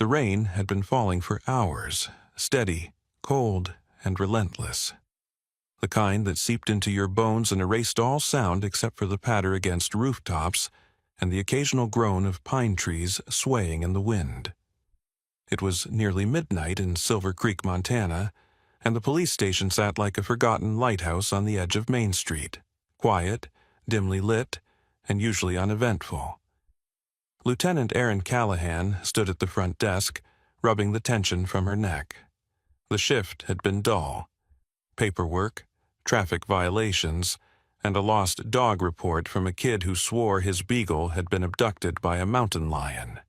The rain had been falling for hours, steady, cold, and relentless. The kind that seeped into your bones and erased all sound except for the patter against rooftops and the occasional groan of pine trees swaying in the wind. It was nearly midnight in Silver Creek, Montana, and the police station sat like a forgotten lighthouse on the edge of Main Street, quiet, dimly lit, and usually uneventful. Lieutenant Erin Callahan stood at the front desk, rubbing the tension from her neck. The shift had been dull. Paperwork, traffic violations, and a lost dog report from a kid who swore his beagle had been abducted by a mountain lion.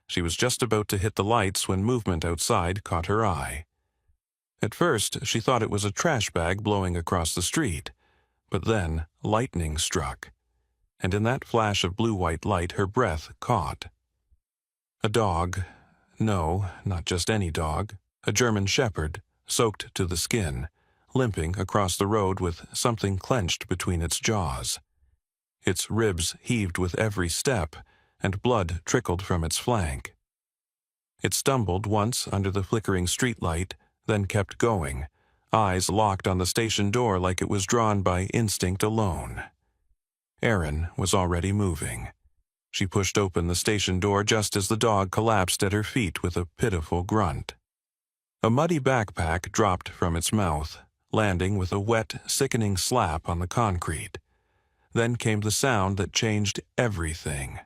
She was just about to hit the lights when movement outside caught her eye. At first, she thought it was a trash bag blowing across the street, but then lightning struck, and in that flash of blue-white light her breath caught. A dog, no, not just any dog, a German shepherd, soaked to the skin, limping across the road with something clenched between its jaws. Its ribs heaved with every step, and blood trickled from its flank. It stumbled once under the flickering streetlight, then kept going, eyes locked on the station door like it was drawn by instinct alone. Erin was already moving. She pushed open the station door just as the dog collapsed at her feet with a pitiful grunt. A muddy backpack dropped from its mouth, landing with a wet, sickening slap on the concrete. Then came the sound that changed everything.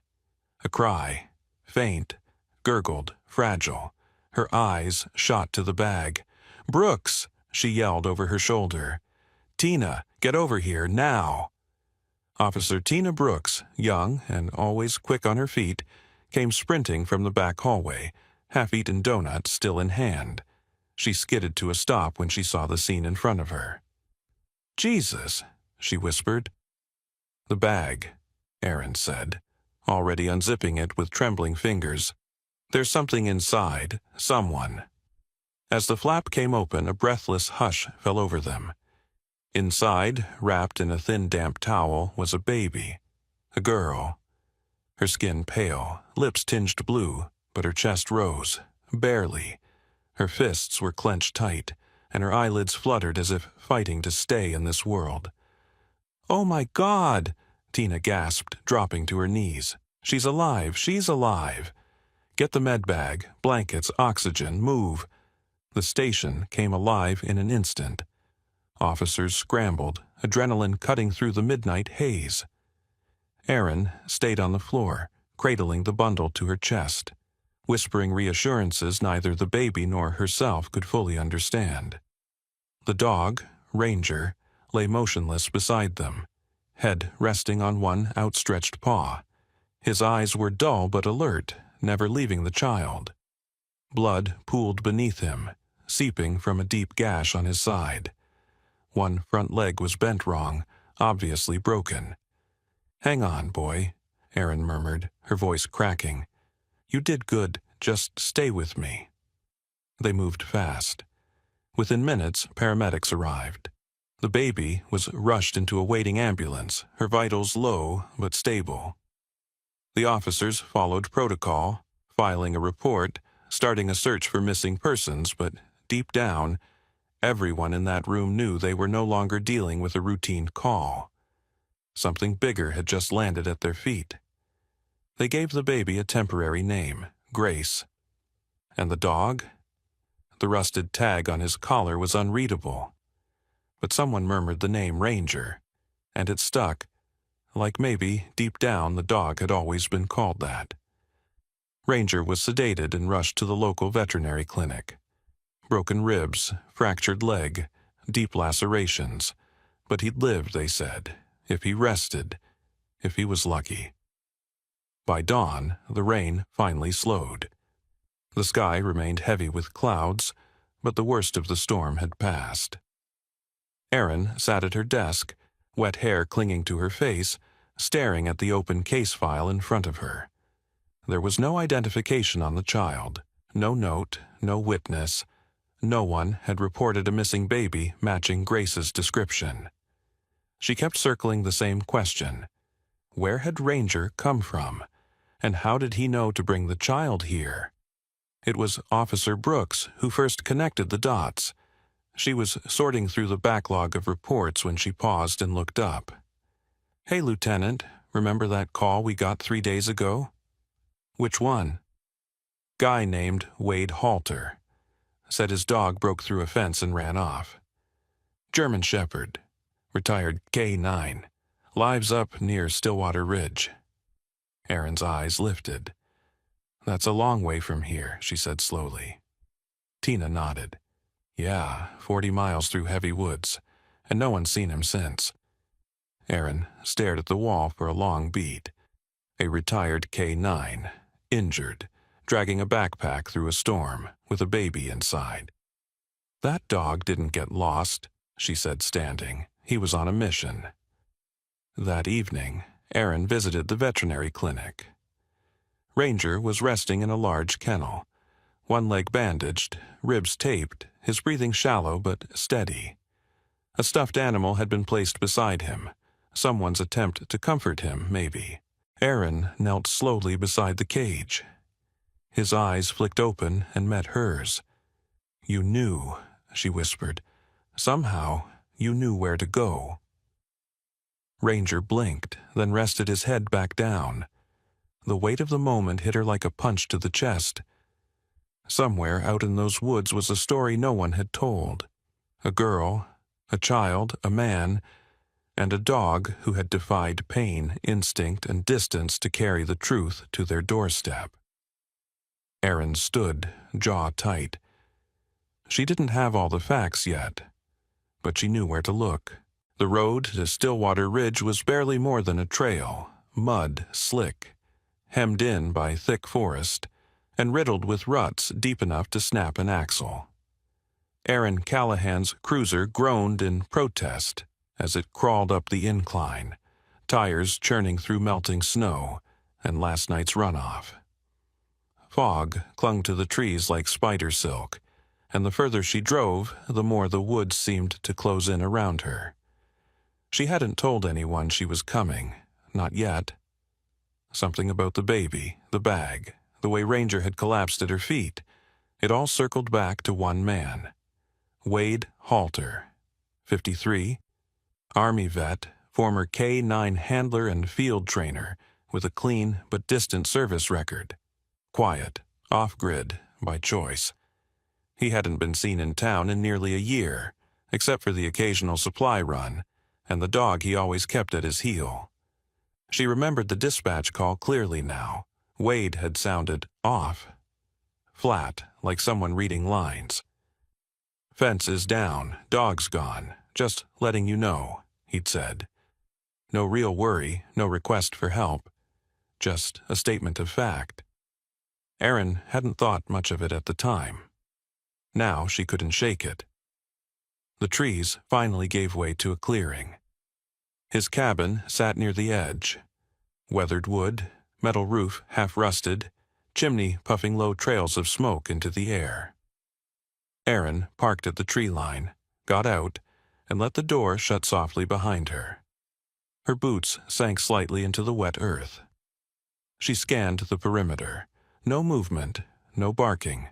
A cry, faint, gurgled, fragile. Her eyes shot to the bag. "Brooks!" she yelled over her shoulder. "Tina, get over here, now!" Officer Tina Brooks, young and always quick on her feet, came sprinting from the back hallway, half-eaten donut still in hand. She skidded to a stop when she saw the scene in front of her. "Jesus," she whispered. "The bag," Erin said, already unzipping it with trembling fingers. "There's something inside, someone." As the flap came open, a breathless hush fell over them. Inside, wrapped in a thin damp towel, was a baby, a girl. Her skin pale, lips tinged blue, but her chest rose, barely. Her fists were clenched tight, and her eyelids fluttered as if fighting to stay in this world. "Oh my God!" Tina gasped, dropping to her knees. "She's alive! She's alive! Get the med bag, blankets, oxygen, move!" The station came alive in an instant. Officers scrambled, adrenaline cutting through the midnight haze. Erin stayed on the floor, cradling the bundle to her chest, whispering reassurances neither the baby nor herself could fully understand. The dog, Ranger, lay motionless beside them, head resting on one outstretched paw. His eyes were dull but alert, never leaving the child. Blood pooled beneath him, seeping from a deep gash on his side. One front leg was bent wrong, obviously broken. "Hang on, boy," Erin murmured, her voice cracking. "You did good. Just stay with me." They moved fast. Within minutes, paramedics arrived. The baby was rushed into a waiting ambulance, her vitals low but stable. The officers followed protocol, filing a report, starting a search for missing persons, but deep down, everyone in that room knew they were no longer dealing with a routine call. Something bigger had just landed at their feet. They gave the baby a temporary name, Grace. And the dog? The rusted tag on his collar was unreadable. But someone murmured the name Ranger, and it stuck, like maybe, deep down, the dog had always been called that. Ranger was sedated and rushed to the local veterinary clinic. Broken ribs, fractured leg, deep lacerations. But he'd live, they said, if he rested, if he was lucky. By dawn, the rain finally slowed. The sky remained heavy with clouds, but the worst of the storm had passed. Erin sat at her desk, wet hair clinging to her face, staring at the open case file in front of her. There was no identification on the child, no note, no witness. No one had reported a missing baby matching Grace's description. She kept circling the same question. Where had Ranger come from? And how did he know to bring the child here? It was Officer Brooks who first connected the dots. She was sorting through the backlog of reports when she paused and looked up. "Hey, Lieutenant, remember that call we got 3 days ago?" "Which one?" "Guy named Wade Halter. Said his dog broke through a fence and ran off. German Shepherd. Retired K9. Lives up near Stillwater Ridge." Erin's eyes lifted. "That's a long way from here," she said slowly. Tina nodded. "Yeah, 40 miles through heavy woods, and no one's seen him since." Erin stared at the wall for a long beat. A retired K9, injured, dragging a backpack through a storm with a baby inside. "That dog didn't get lost," she said, standing. "He was on a mission." That evening, Erin visited the veterinary clinic. Ranger was resting in a large kennel, one leg bandaged, ribs taped, his breathing shallow but steady. A stuffed animal had been placed beside him, someone's attempt to comfort him, maybe. Erin knelt slowly beside the cage. His eyes flicked open and met hers. "You knew," she whispered. "Somehow, you knew where to go." Ranger blinked, then rested his head back down. The weight of the moment hit her like a punch to the chest. Somewhere out in those woods was a story no one had told. A girl, a child, a man, and a dog who had defied pain, instinct, and distance to carry the truth to their doorstep. Erin stood, jaw tight. She didn't have all the facts yet, but she knew where to look. The road to Stillwater Ridge was barely more than a trail, mud, slick, hemmed in by thick forest, and riddled with ruts deep enough to snap an axle. Erin Callahan's cruiser groaned in protest as it crawled up the incline, tires churning through melting snow and last night's runoff. Fog clung to the trees like spider silk, and the further she drove, the more the woods seemed to close in around her. She hadn't told anyone she was coming, not yet. Something about the baby, the bag, the way Ranger had collapsed at her feet, it all circled back to one man. Wade Halter, 53, Army vet, former K9 handler and field trainer, with a clean but distant service record. Quiet, off-grid, by choice. He hadn't been seen in town in nearly a year, except for the occasional supply run, and the dog he always kept at his heel. She remembered the dispatch call clearly now. Wade had sounded off. Flat, like someone reading lines. "Fence is down, dog's gone, just letting you know," he'd said. No real worry, no request for help. Just a statement of fact. Erin hadn't thought much of it at the time. Now she couldn't shake it. The trees finally gave way to a clearing. His cabin sat near the edge. Weathered wood, metal roof half rusted, chimney puffing low trails of smoke into the air. Erin parked at the tree line, got out, and let the door shut softly behind her. Her boots sank slightly into the wet earth. She scanned the perimeter. No movement, no barking.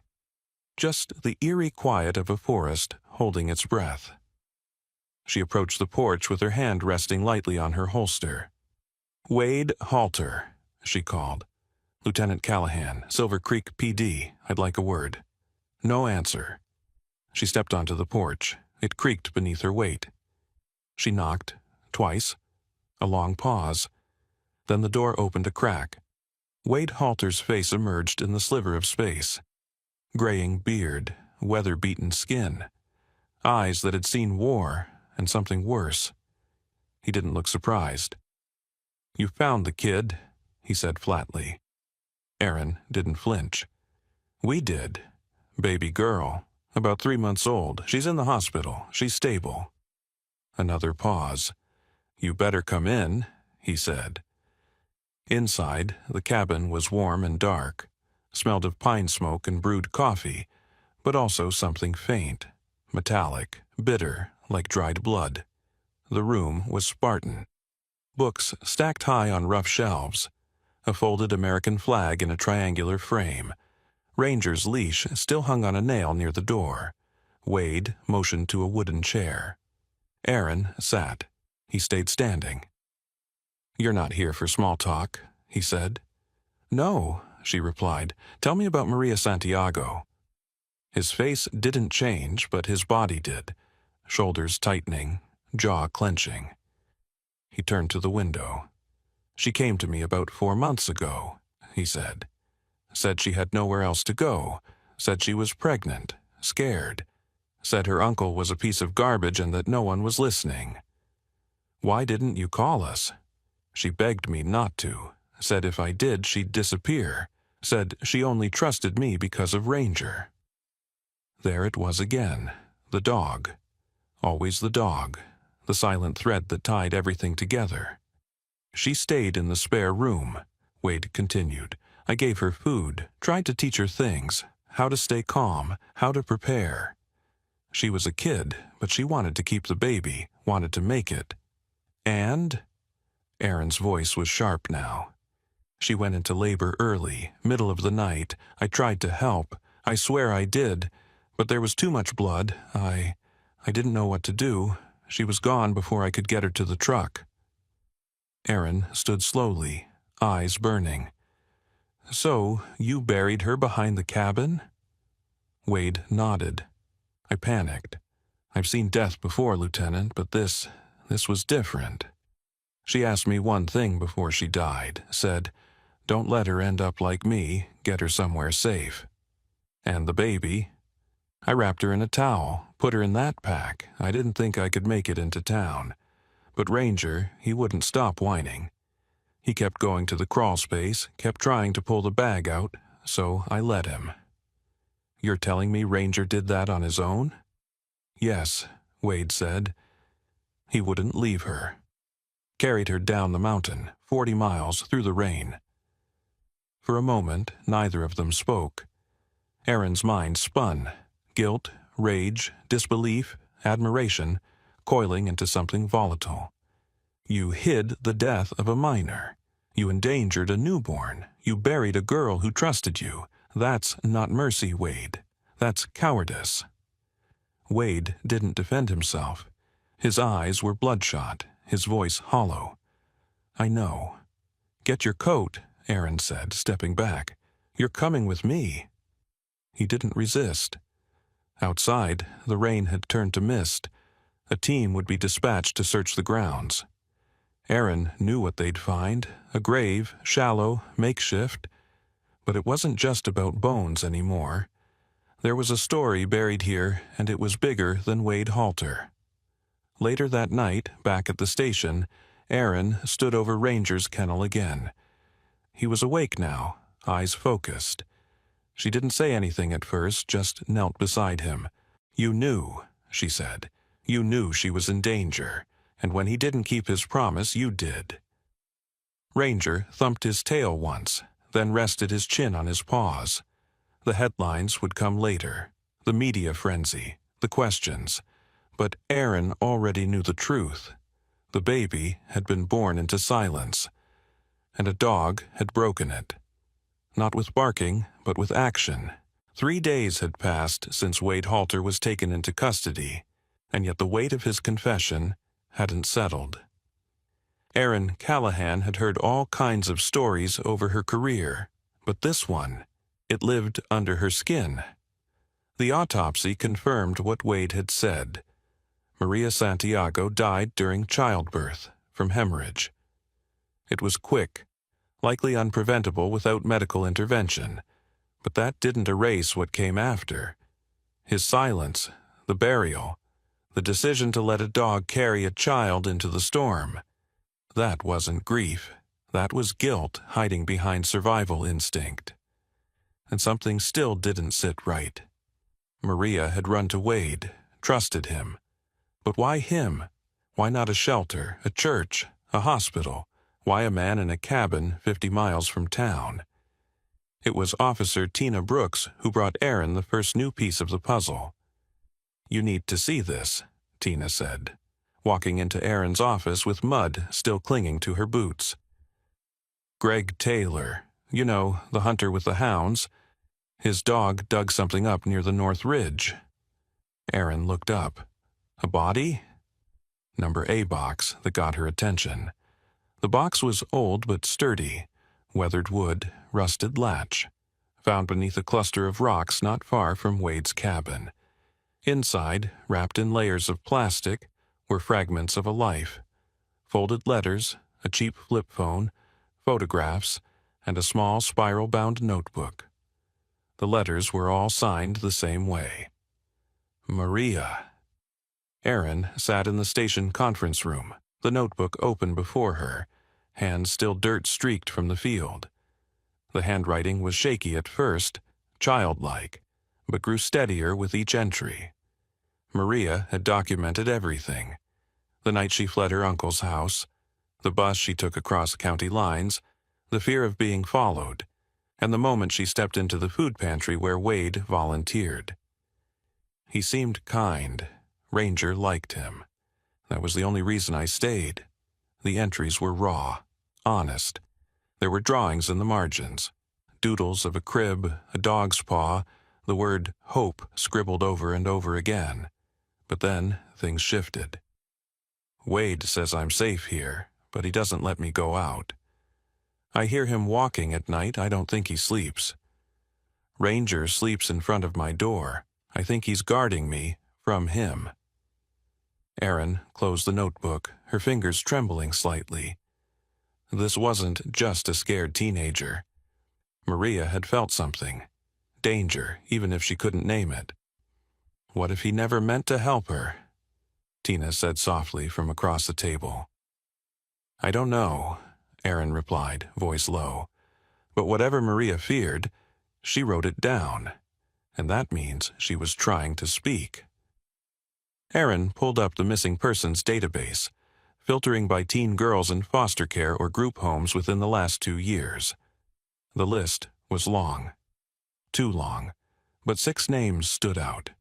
Just the eerie quiet of a forest holding its breath. She approached the porch with her hand resting lightly on her holster. "Wade Halter," she called. "Lieutenant Callahan, Silver Creek PD. I'd like a word." No answer. She stepped onto the porch. It creaked beneath her weight. She knocked, twice. A long pause. Then the door opened a crack. Wade Halter's face emerged in the sliver of space. Graying beard, weather-beaten skin. Eyes that had seen war and something worse. He didn't look surprised. "You found the kid," he said flatly. Erin didn't flinch. "We did. Baby girl. About 3 months old. She's in the hospital. She's stable." Another pause. "You better come in," he said. Inside, the cabin was warm and dark, smelled of pine smoke and brewed coffee, but also something faint, metallic, bitter, like dried blood. The room was Spartan. Books stacked high on rough shelves, a folded American flag in a triangular frame, Ranger's leash still hung on a nail near the door. Wade motioned to a wooden chair. Aaron sat. He stayed standing. "You're not here for small talk," he said. "No," she replied. "Tell me about Maria Santiago." His face didn't change, but his body did. Shoulders tightening, jaw clenching. He turned to the window. "She came to me about 4 months ago," he said. "Said she had nowhere else to go. Said she was pregnant, scared. Said her uncle was a piece of garbage and that no one was listening. Why didn't you call us? She begged me not to. Said if I did, she'd disappear. Said she only trusted me because of Ranger." There it was again. The dog. Always the dog. The silent thread that tied everything together. "She stayed in the spare room," Wade continued. "I gave her food, tried to teach her things, how to stay calm, how to prepare. She was a kid, but she wanted to keep the baby, wanted to make it. And?" Aaron's voice was sharp now. "She went into labor early, middle of the night. I tried to help. I swear I did. But there was too much blood. I didn't know what to do. She was gone before I could get her to the truck." Aaron stood slowly, eyes burning. "So, you buried her behind the cabin?" Wade nodded. "I panicked. I've seen death before, Lieutenant, but this was different. She asked me one thing before she died. Said, 'Don't let her end up like me. Get her somewhere safe.' And the baby? I wrapped her in a towel, put her in that pack. I didn't think I could make it into town. But Ranger, he wouldn't stop whining. He kept going to the crawl space, kept trying to pull the bag out, so I let him." "You're telling me Ranger did that on his own?" "Yes," Wade said. "He wouldn't leave her. Carried her down the mountain, 40 miles through the rain." For a moment, neither of them spoke. Aaron's mind spun. Guilt, rage, disbelief, admiration, coiling into something volatile. "You hid the death of a minor. You endangered a newborn. You buried a girl who trusted you. That's not mercy, Wade. That's cowardice." Wade didn't defend himself. His eyes were bloodshot, his voice hollow. "I know." "Get your coat," Aaron said, stepping back. "You're coming with me." He didn't resist. Outside, the rain had turned to mist. A team would be dispatched to search the grounds. Aaron knew what they'd find, a grave, shallow, makeshift. But it wasn't just about bones anymore. There was a story buried here, and it was bigger than Wade Halter. Later that night, back at the station, Aaron stood over Ranger's kennel again. He was awake now, eyes focused. She didn't say anything at first, just knelt beside him. "You knew," she said. "You knew she was in danger, and when he didn't keep his promise, you did." Ranger thumped his tail once, then rested his chin on his paws. The headlines would come later, the media frenzy, the questions. But Aaron already knew the truth. The baby had been born into silence, and a dog had broken it. Not with barking, but with action. 3 days had passed since Wade Halter was taken into custody, and yet the weight of his confession hadn't settled. Erin Callahan had heard all kinds of stories over her career, but this one, it lived under her skin. The autopsy confirmed what Wade had said. Maria Santiago died during childbirth, from hemorrhage. It was quick, likely unpreventable without medical intervention, but that didn't erase what came after. His silence, the burial, the decision to let a dog carry a child into the storm. That wasn't grief. That was guilt hiding behind survival instinct. And something still didn't sit right. Maria had run to Wade, trusted him. But why him? Why not a shelter, a church, a hospital? Why a man in a cabin 50 miles from town? It was Officer Tina Brooks who brought Aaron the first new piece of the puzzle. "You need to see this," Tina said, walking into Aaron's office with mud still clinging to her boots. "Greg Taylor, you know, the hunter with the hounds, His dog dug something up near the North Ridge. Aaron looked up. A body? Number A box that got her attention. The box was old but sturdy. Weathered wood, rusted latch. Found beneath a cluster of rocks not far from Wade's cabin. Inside, wrapped in layers of plastic, were fragments of a life. Folded letters, a cheap flip phone, photographs, and a small spiral-bound notebook. The letters were all signed the same way. Maria. Aaron sat in the station conference room, the notebook open before her, hands still dirt-streaked from the field. The handwriting was shaky at first, childlike, but grew steadier with each entry. Maria had documented everything. The night she fled her uncle's house, the bus she took across county lines, the fear of being followed, and the moment she stepped into the food pantry where Wade volunteered. He seemed kind. Ranger liked him. That was the only reason I stayed. The entries were raw, honest. There were drawings in the margins, doodles of a crib, a dog's paw, the word hope scribbled over and over again. But then things shifted. Wade says I'm safe here, but he doesn't let me go out. I hear him walking at night. I don't think he sleeps. Ranger sleeps in front of my door. I think he's guarding me from him. Erin closed the notebook, her fingers trembling slightly. This wasn't just a scared teenager. Maria had felt something. Danger, even if she couldn't name it. What if he never meant to help her? Tina said softly from across the table. I don't know, Erin replied, voice low. But whatever Maria feared, she wrote it down. And that means she was trying to speak. Erin pulled up the missing persons database, filtering by teen girls in foster care or group homes within the last 2 years. The list was long. Too long, but 6 names stood out.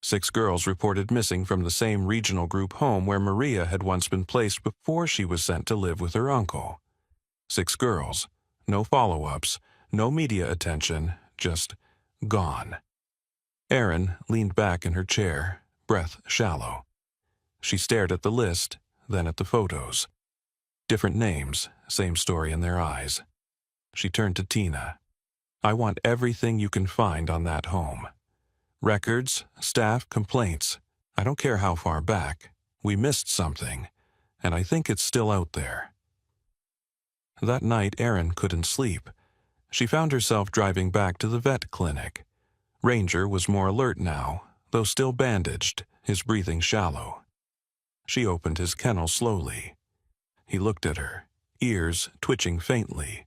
6 girls reported missing from the same regional group home where Maria had once been placed before she was sent to live with her uncle. 6 girls, no follow-ups, no media attention, just gone. Erin leaned back in her chair, breath shallow. She stared at the list, then at the photos. Different names, same story in their eyes. She turned to Tina. I want everything you can find on that home. Records, staff, complaints. I don't care how far back. We missed something, and I think it's still out there. That night, Erin couldn't sleep. She found herself driving back to the vet clinic. Ranger was more alert now, though still bandaged, his breathing shallow. She opened his kennel slowly. He looked at her, ears twitching faintly.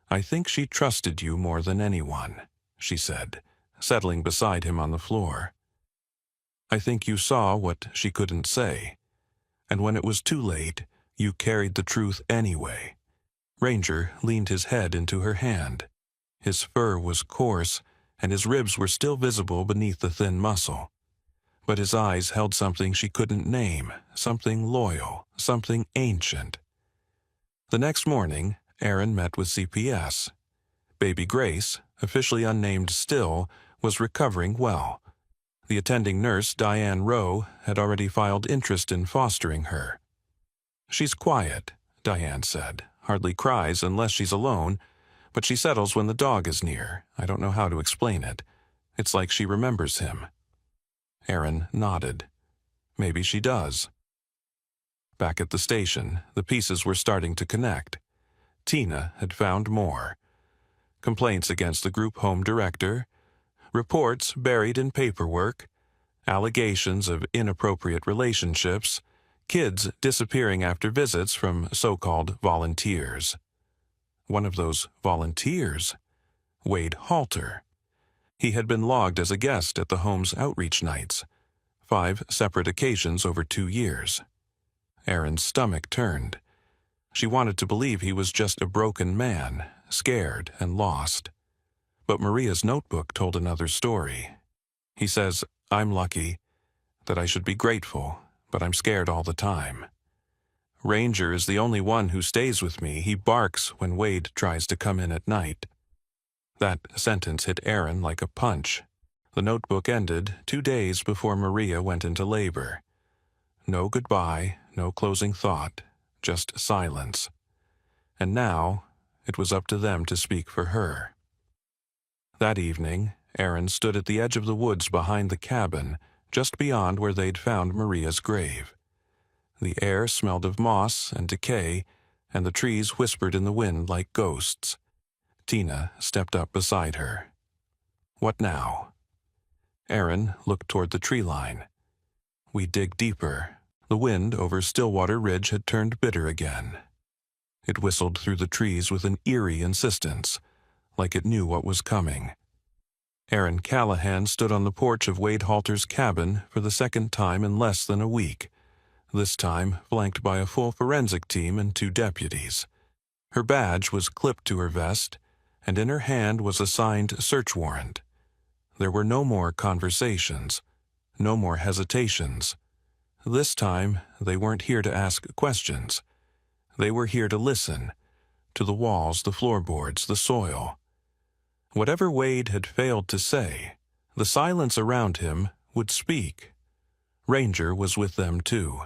I think she trusted you more than anyone, she said, settling beside him on the floor. I think you saw what she couldn't say, and when it was too late, you carried the truth anyway. Ranger leaned his head into her hand. His fur was coarse, and his ribs were still visible beneath the thin muscle. But his eyes held something she couldn't name, something loyal, something ancient. The next morning, Erin met with CPS. Baby Grace, officially unnamed still, was recovering well. The attending nurse, Diane Rowe, had already filed interest in fostering her. She's quiet, Diane said, hardly cries unless she's alone, but she settles when the dog is near. I don't know how to explain it. It's like she remembers him. Erin nodded. Maybe she does. Back at the station, the pieces were starting to connect. Tina had found more. Complaints against the group home director, reports buried in paperwork, allegations of inappropriate relationships, kids disappearing after visits from so-called volunteers. One of those volunteers, Wade Halter. He had been logged as a guest at the home's outreach nights, 5 separate occasions over 2 years. Erin's stomach turned. She wanted to believe he was just a broken man, scared and lost. But Maria's notebook told another story. He says, I'm lucky, that I should be grateful, but I'm scared all the time. Ranger is the only one who stays with me. He barks when Wade tries to come in at night. That sentence hit Aaron like a punch. The notebook ended 2 days before Maria went into labor. No goodbye, no closing thought, just silence. And now, it was up to them to speak for her. That evening, Aaron stood at the edge of the woods behind the cabin, just beyond where they'd found Maria's grave. The air smelled of moss and decay, and the trees whispered in the wind like ghosts. Tina stepped up beside her. "What now?" Aaron looked toward the tree line. "We dig deeper." The wind over Stillwater Ridge had turned bitter again. It whistled through the trees with an eerie insistence, like it knew what was coming. Aaron Callahan stood on the porch of Wade Halter's cabin for the second time in less than a week, this time flanked by a full forensic team and 2 deputies. Her badge was clipped to her vest, and in her hand was a signed search warrant. There were no more conversations, no more hesitations. This time, they weren't here to ask questions. They were here to listen, to the walls, the floorboards, the soil. Whatever Wade had failed to say, the silence around him would speak. Ranger was with them too.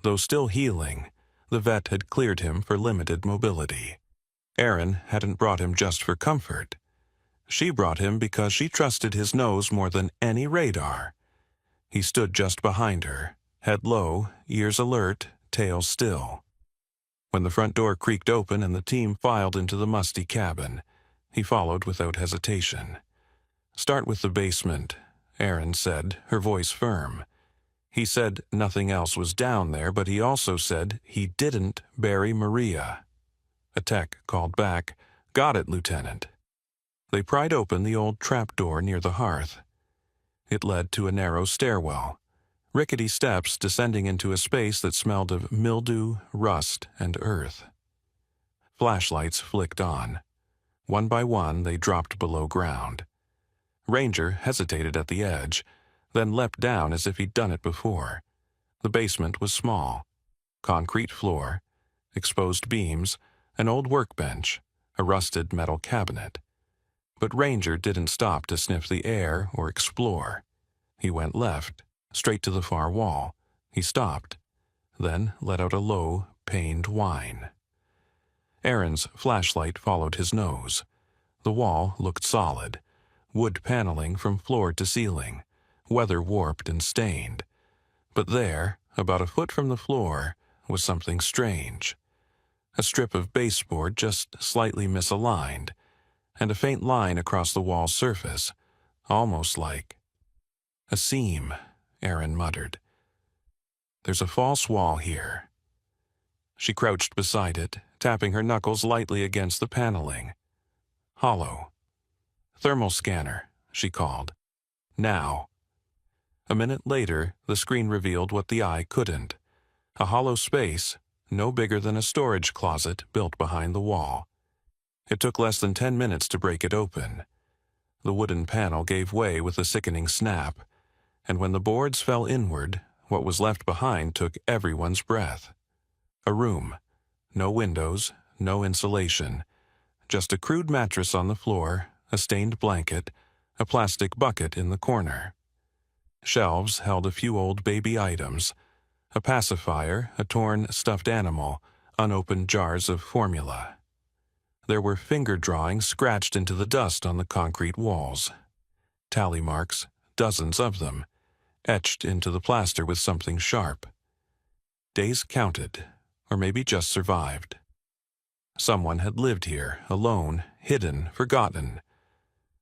Though still healing, the vet had cleared him for limited mobility. Aaron hadn't brought him just for comfort. She brought him because she trusted his nose more than any radar. He stood just behind her, head low, ears alert, tail still. When the front door creaked open and the team filed into the musty cabin, he followed without hesitation. "Start with the basement," Aaron said, her voice firm. He said nothing else was down there, but he also said he didn't bury Maria. A tech called back, "Got it, Lieutenant." They pried open the old trapdoor near the hearth. It led to a narrow stairwell, rickety steps descending into a space that smelled of mildew, rust, and earth. Flashlights flicked on. One by one, they dropped below ground. Ranger hesitated at the edge, then leapt down as if he'd done it before. The basement was small. Concrete floor, exposed beams, an old workbench, a rusted metal cabinet. But Ranger didn't stop to sniff the air or explore. He went left, straight to the far wall. He stopped, then let out a low, pained whine. Aaron's flashlight followed his nose. The wall looked solid, wood paneling from floor to ceiling, weather-warped and stained. But there, about a foot from the floor, was something strange. A strip of baseboard just slightly misaligned, and a faint line across the wall's surface, almost like a seam, Aaron muttered. "There's a false wall here." She crouched beside it, tapping her knuckles lightly against the paneling. Hollow. "Thermal scanner," she called. "Now." A minute later, the screen revealed what the eye couldn't. A hollow space, no bigger than a storage closet built behind the wall. It took less than 10 minutes to break it open. The wooden panel gave way with a sickening snap, and when the boards fell inward, what was left behind took everyone's breath. A room. No windows, no insulation. Just a crude mattress on the floor, a stained blanket, a plastic bucket in the corner. Shelves held a few old baby items, a pacifier, a torn stuffed animal, unopened jars of formula. There were finger drawings scratched into the dust on the concrete walls. Tally marks, dozens of them, etched into the plaster with something sharp. Days counted, or maybe just survived. Someone had lived here, alone, hidden, forgotten.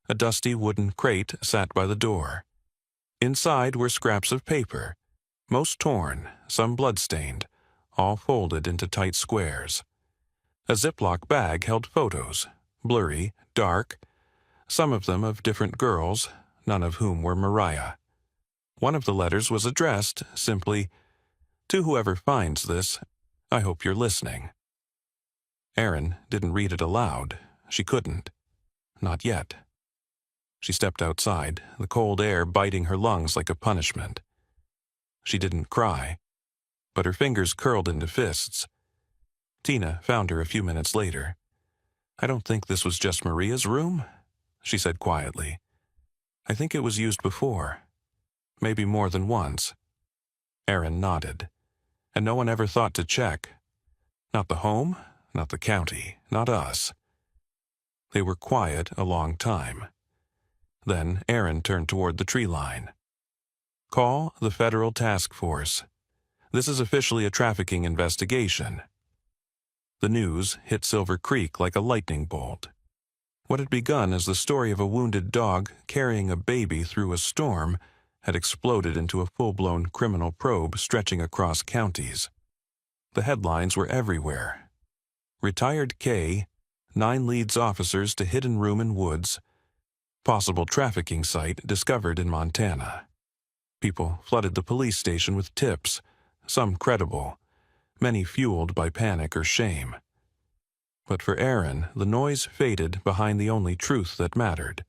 A dusty wooden crate sat by the door. Inside were scraps of paper, most torn, some blood-stained, all folded into tight squares. A Ziploc bag held photos, blurry, dark, some of them of different girls, none of whom were Mariah. One of the letters was addressed simply, "To whoever finds this, I hope you're listening." Aaron didn't read it aloud. She couldn't. Not yet. She stepped outside, the cold air biting her lungs like a punishment. She didn't cry, but her fingers curled into fists. Tina found her a few minutes later. "I don't think this was just Maria's room," she said quietly. "I think it was used before. Maybe more than once." Aaron nodded. "And no one ever thought to check? Not the home, not the county, not us." They were quiet a long time. Then Aaron turned toward the tree line. "Call the federal task force. This is officially a trafficking investigation." The news hit Silver Creek like a lightning bolt. What had begun as the story of a wounded dog carrying a baby through a storm had exploded into a full-blown criminal probe stretching across counties. The headlines were everywhere. "Retired K, 9 leads officers to hidden room in woods. Possible trafficking site discovered in Montana." People flooded the police station with tips, some credible, many fueled by panic or shame. But for Aaron, the noise faded behind the only truth that mattered.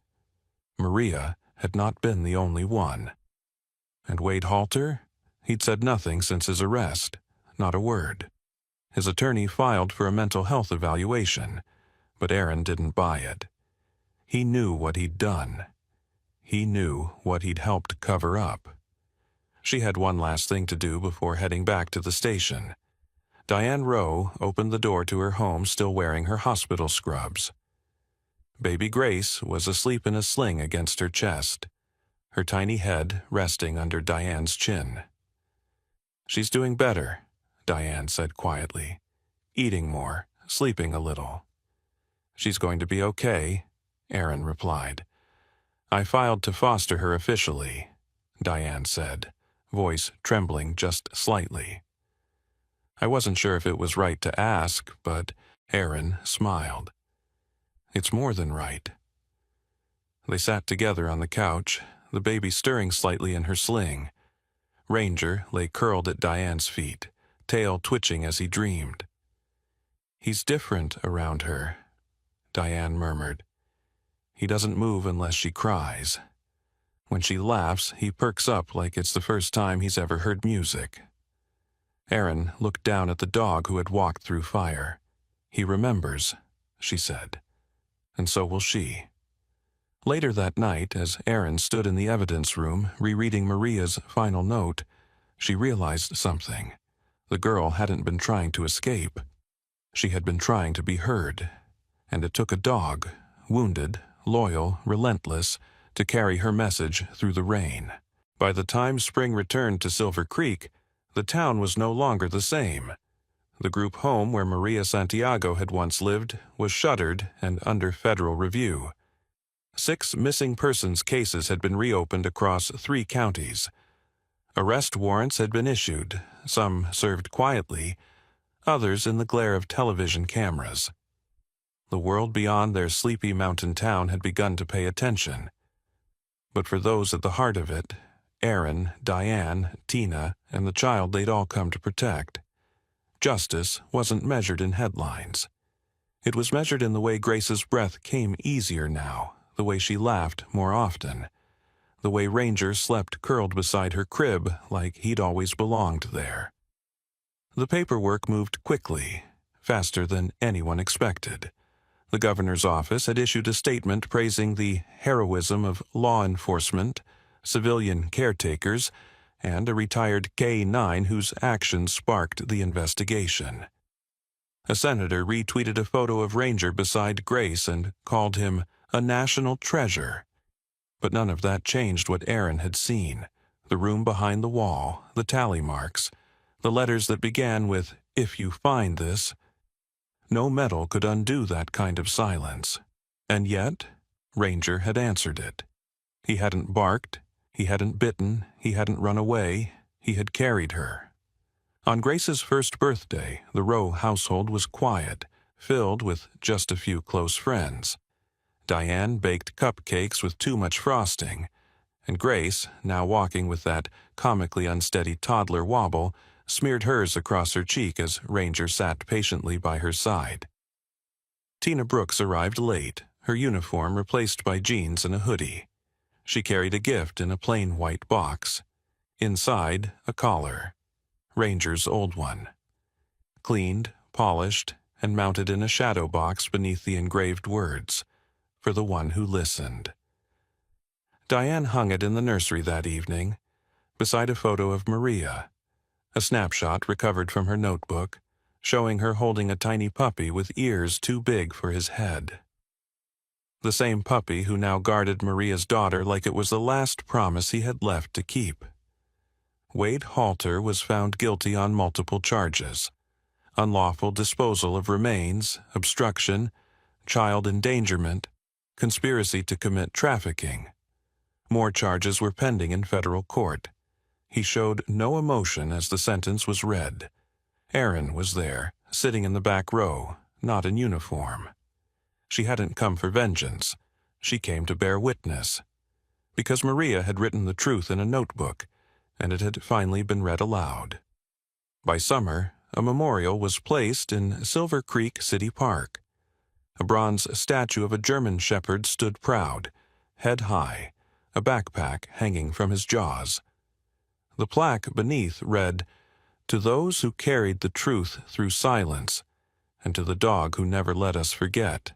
Maria had not been the only one. And Wade Halter? He'd said nothing since his arrest, not a word. His attorney filed for a mental health evaluation, but Aaron didn't buy it. He knew what he'd done. He knew what he'd helped cover up. She had one last thing to do before heading back to the station. Diane Rowe opened the door to her home still wearing her hospital scrubs. Baby Grace was asleep in a sling against her chest, her tiny head resting under Diane's chin. "She's doing better," Diane said quietly. "Eating more, sleeping a little." "She's going to be okay," Aaron replied. "I filed to foster her officially," Diane said, voice trembling just slightly. "I wasn't sure if it was right to ask, but," Aaron smiled. "It's more than right." They sat together on the couch, the baby stirring slightly in her sling. Ranger lay curled at Diane's feet, tail twitching as he dreamed. "He's different around her," Diane murmured. "He doesn't move unless she cries. When she laughs, he perks up like it's the first time he's ever heard music." Aaron looked down at the dog who had walked through fire. "He remembers," she said. "And so will she." Later that night, as Aaron stood in the evidence room rereading Maria's final note, she realized something. The girl hadn't been trying to escape. She had been trying to be heard. And it took a dog, wounded, loyal, relentless, to carry her message through the rain. By the time spring returned to Silver Creek, the town was no longer the same. The group home where Maria Santiago had once lived was shuttered and under federal review. 6 missing persons cases had been reopened across 3 counties. Arrest warrants had been issued, some served quietly, others in the glare of television cameras. The world beyond their sleepy mountain town had begun to pay attention. But for those at the heart of it, Aaron, Diane, Tina, and the child they'd all come to protect, justice wasn't measured in headlines. It was measured in the way Grace's breath came easier now, the way she laughed more often, the way Ranger slept curled beside her crib like he'd always belonged there. The paperwork moved quickly, faster than anyone expected. The governor's office had issued a statement praising the heroism of law enforcement, civilian caretakers, and a retired K-9 whose actions sparked the investigation. A senator retweeted a photo of Ranger beside Grace and called him a national treasure. But none of that changed what Aaron had seen: the room behind the wall, the tally marks, the letters that began with, "If you find this." No metal could undo that kind of silence. And yet, Ranger had answered it. He hadn't barked, he hadn't bitten, he hadn't run away, he had carried her. On Grace's first birthday, the Rowe household was quiet, filled with just a few close friends. Diane baked cupcakes with too much frosting, and Grace, now walking with that comically unsteady toddler wobble, smeared hers across her cheek as Ranger sat patiently by her side. Tina Brooks arrived late, her uniform replaced by jeans and a hoodie. She carried a gift in a plain white box. Inside, a collar. Ranger's old one. Cleaned, polished, and mounted in a shadow box beneath the engraved words, "For the one who listened." Diane hung it in the nursery that evening, beside a photo of Maria, a snapshot recovered from her notebook, showing her holding a tiny puppy with ears too big for his head. The same puppy who now guarded Maria's daughter like it was the last promise he had left to keep. Wade Halter was found guilty on multiple charges: unlawful disposal of remains, obstruction, child endangerment, conspiracy to commit trafficking. More charges were pending in federal court. He showed no emotion as the sentence was read. Erin was there, sitting in the back row, not in uniform. She hadn't come for vengeance. She came to bear witness. Because Maria had written the truth in a notebook, and it had finally been read aloud. By summer, a memorial was placed in Silver Creek City Park. A bronze statue of a German shepherd stood proud, head high, a backpack hanging from his jaws. The plaque beneath read, "To those who carried the truth through silence, and to the dog who never let us forget."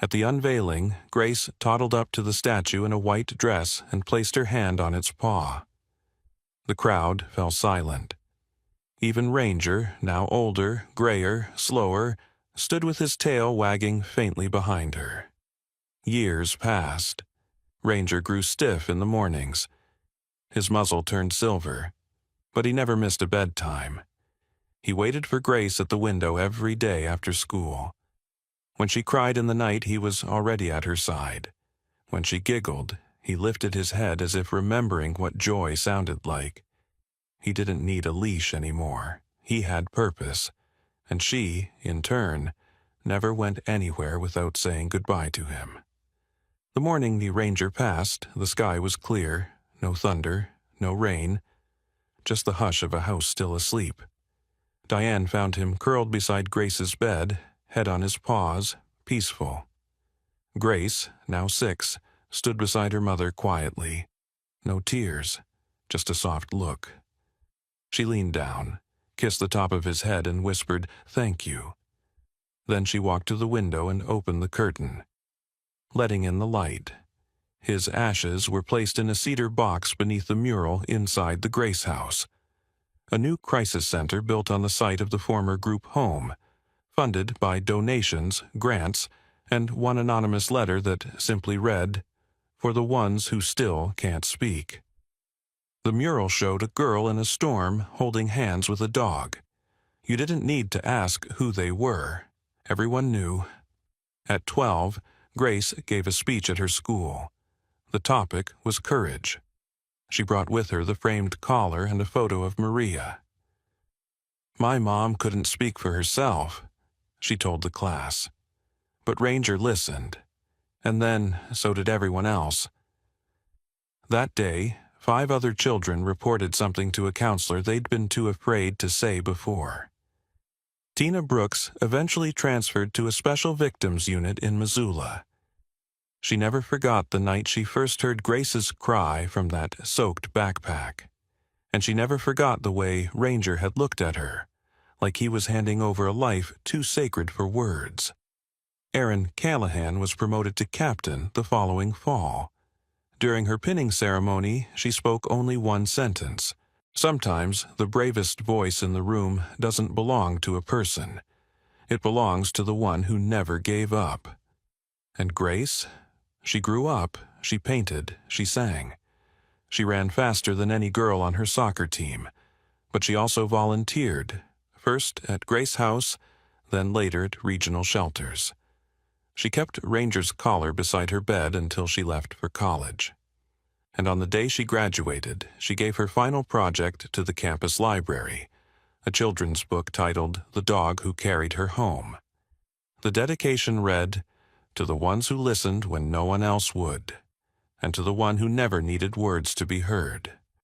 At the unveiling, Grace toddled up to the statue in a white dress and placed her hand on its paw. The crowd fell silent. Even Ranger, now older, grayer, slower, stood with his tail wagging faintly behind her. Years passed. Ranger grew stiff in the mornings. His muzzle turned silver, but he never missed a bedtime. He waited for Grace at the window every day after school. When she cried in the night, he was already at her side. When she giggled, he lifted his head as if remembering what joy sounded like. He didn't need a leash anymore. He had purpose, and she, in turn, never went anywhere without saying goodbye to him. The morning the Ranger passed, the sky was clear, no thunder, no rain, just the hush of a house still asleep. Diane found him curled beside Grace's bed, head on his paws, peaceful. Grace, now 6, stood beside her mother quietly. No tears, just a soft look. She leaned down, kissed the top of his head and whispered, "Thank you." Then she walked to the window and opened the curtain, letting in the light. His ashes were placed in a cedar box beneath the mural inside the Grace house, a new crisis center built on the site of the former group home, funded by donations, grants, and one anonymous letter that simply read, "For the ones who still can't speak." The mural showed a girl in a storm holding hands with a dog. You didn't need to ask who they were. Everyone knew. At 12, Grace gave a speech at her school. The topic was courage. She brought with her the framed collar and a photo of Maria. "My mom couldn't speak for herself," she told the class. But Ranger listened, and then so did everyone else. That day, 5 other children reported something to a counselor they'd been too afraid to say before. Tina Brooks eventually transferred to a special victims unit in Missoula. She never forgot the night she first heard Grace's cry from that soaked backpack. And she never forgot the way Ranger had looked at her, like he was handing over a life too sacred for words. Erin Callahan was promoted to captain the following fall. During her pinning ceremony, she spoke only one sentence. Sometimes the bravest voice in the room doesn't belong to a person. It belongs to the one who never gave up. And Grace? She grew up, she painted, she sang. She ran faster than any girl on her soccer team. But she also volunteered, first at Grace House, then later at regional shelters. She kept Ranger's collar beside her bed until she left for college. And on the day she graduated, she gave her final project to the campus library, a children's book titled "The Dog Who Carried Her Home." The dedication read, "To the ones who listened when no one else would, and to the one who never needed words to be heard."